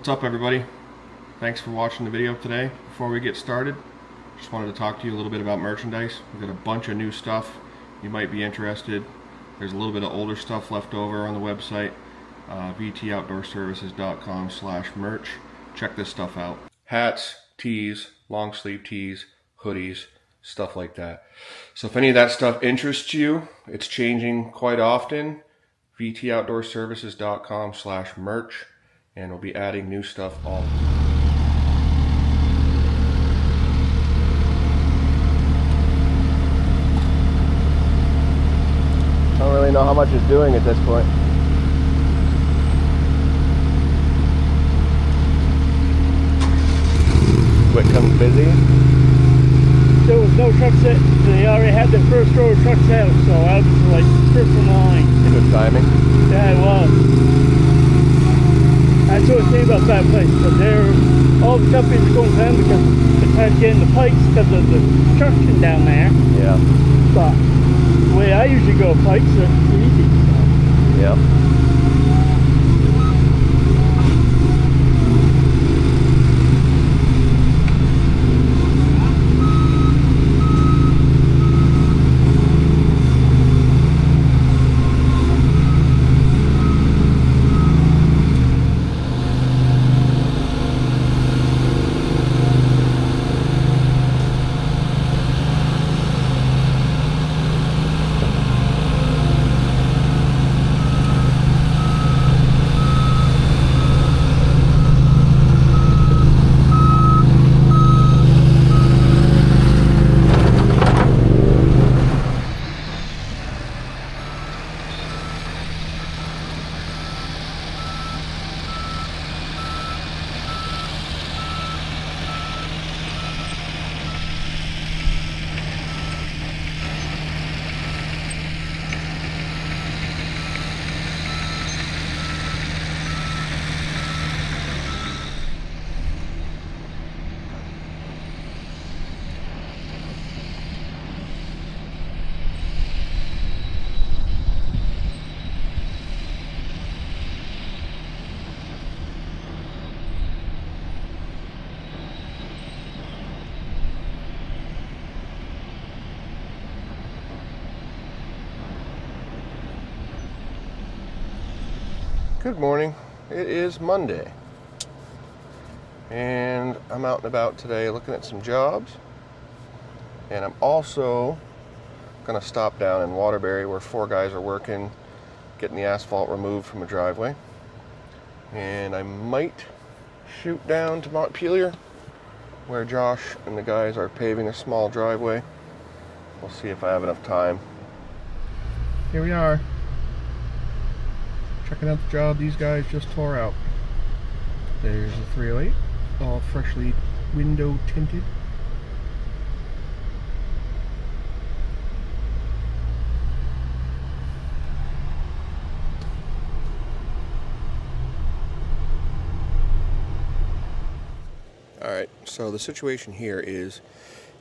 What's up, everybody? Thanks for watching the video today. Before we get started, just wanted to talk to you a little bit about merchandise. We've got a bunch of new stuff you might be interested. There's a little bit of older stuff left over on the website, vtoutdoorservices.com/merch. Check this stuff out. Hats, tees, long sleeve tees, hoodies, stuff like that. So if any of that stuff interests you, it's changing quite often. vtoutdoorservices.com/merch, and we'll be adding new stuff all. I don't really know how much it's doing at this point. What comes busy? There was no trucks that they already had the first row of trucks out, so I was like first in line. Good timing. Yeah, it was. That's the thing about that place, because all the companies are going down because it's hard to get in the pipes because of the construction down there. Yeah. But the way I usually go pipes are easy. So. Yeah. Good morning. It is Monday, and I'm out and about today looking at some jobs, and I'm also going to stop down in Waterbury where 4 guys are working getting the asphalt removed from a driveway, and I might shoot down to Montpelier where Josh and the guys are paving a small driveway. We'll see if I have enough time. Here we are. Checking out the job these guys just tore out. There's a 308, all freshly window tinted. Alright, so the situation here is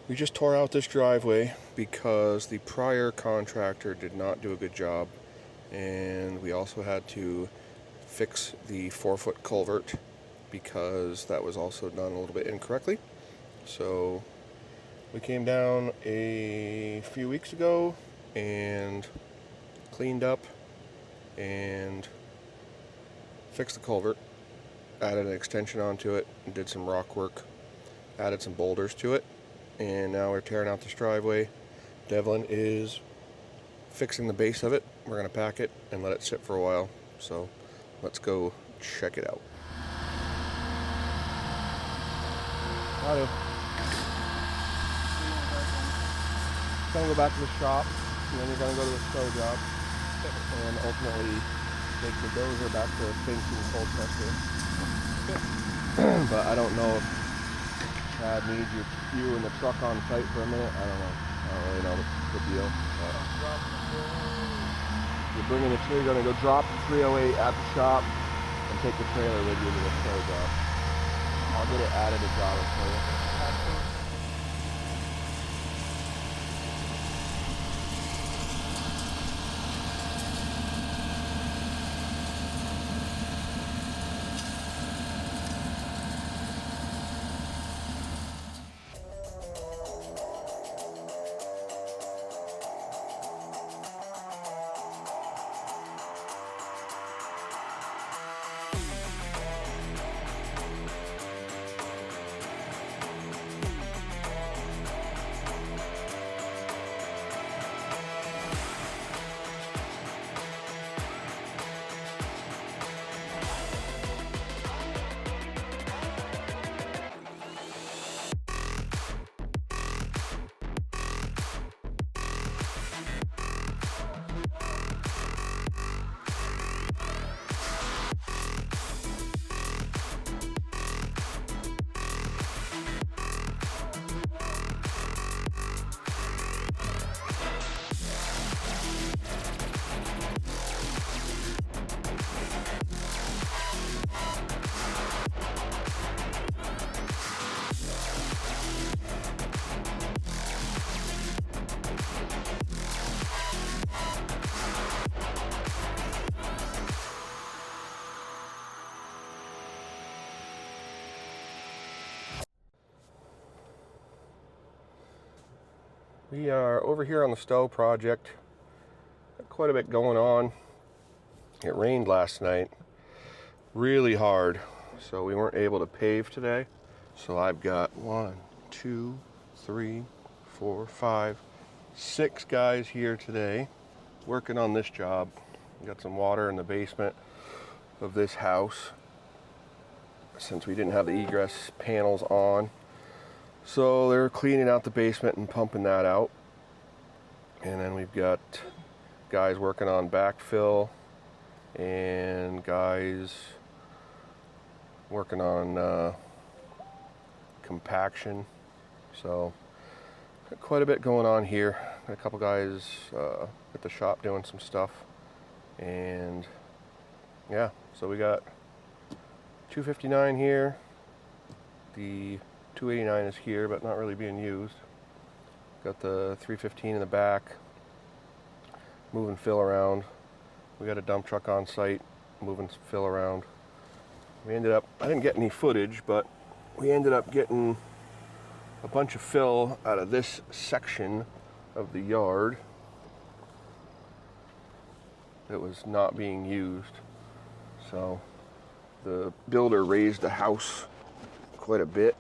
we just tore out this driveway because the prior contractor did not do a good job. And we also had to fix the 4-foot culvert because that was also done a little bit incorrectly. So we came down a few weeks ago and cleaned up and fixed the culvert, added an extension onto it, and did some rock work, added some boulders to it, and now we're tearing out this driveway. Devlin is fixing the base of it. We're going to pack it and let it sit for a while. So let's go check it out. Howdy. Gonna go back to the shop, and then you're gonna go to the Stowe job, and ultimately make the dozer back to thinking cold pressure. But I don't know if Chad needs you in the truck on site for a minute. I don't know. I don't really know the deal. You're bringing the trailer, you're gonna go drop the 308 at the shop and take the trailer with you to the Stowe job. I'll get it added to job for you. We are over here on the Stowe project. Got quite a bit going on. It rained last night really hard, so we weren't able to pave today. So I've got 1, 2, 3, 4, 5, 6 guys here today working on this job. We got some water in the basement of this house since we didn't have the egress panels on. So they're cleaning out the basement and pumping that out. And then we've got guys working on backfill and guys working on compaction. So got quite a bit going on here. Got a couple guys at the shop doing some stuff. And yeah, so we got 259 here. The 289 is here, but not really being used. Got the 315 in the back, moving fill around. We got a dump truck on site, moving some fill around. We ended up, I didn't get any footage, but we ended up getting a bunch of fill out of this section of the yard that was not being used. So the builder raised the house quite a bit,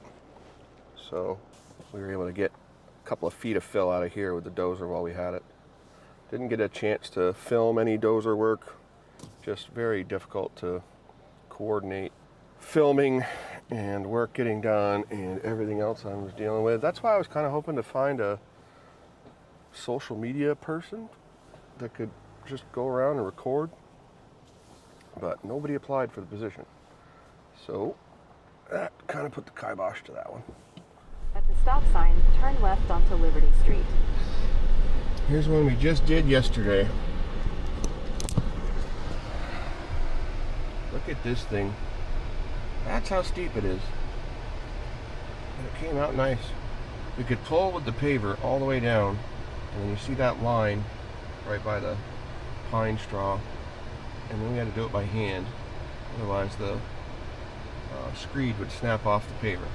so we were able to get a couple of feet of fill out of here with the dozer while we had it. Didn't get a chance to film any dozer work, just very difficult to coordinate filming and work getting done and everything else I was dealing with. That's why I was kind of hoping to find a social media person that could just go around and record, but nobody applied for the position. So that kind of put the kibosh to that one. At the stop sign, turn left onto Liberty Street. Here's one we just did yesterday. Look at this thing. That's how steep it is. And it came out nice. We could pull with the paver all the way down, and then you see that line right by the pine straw, and then we had to do it by hand. Otherwise the screed would snap off the paver.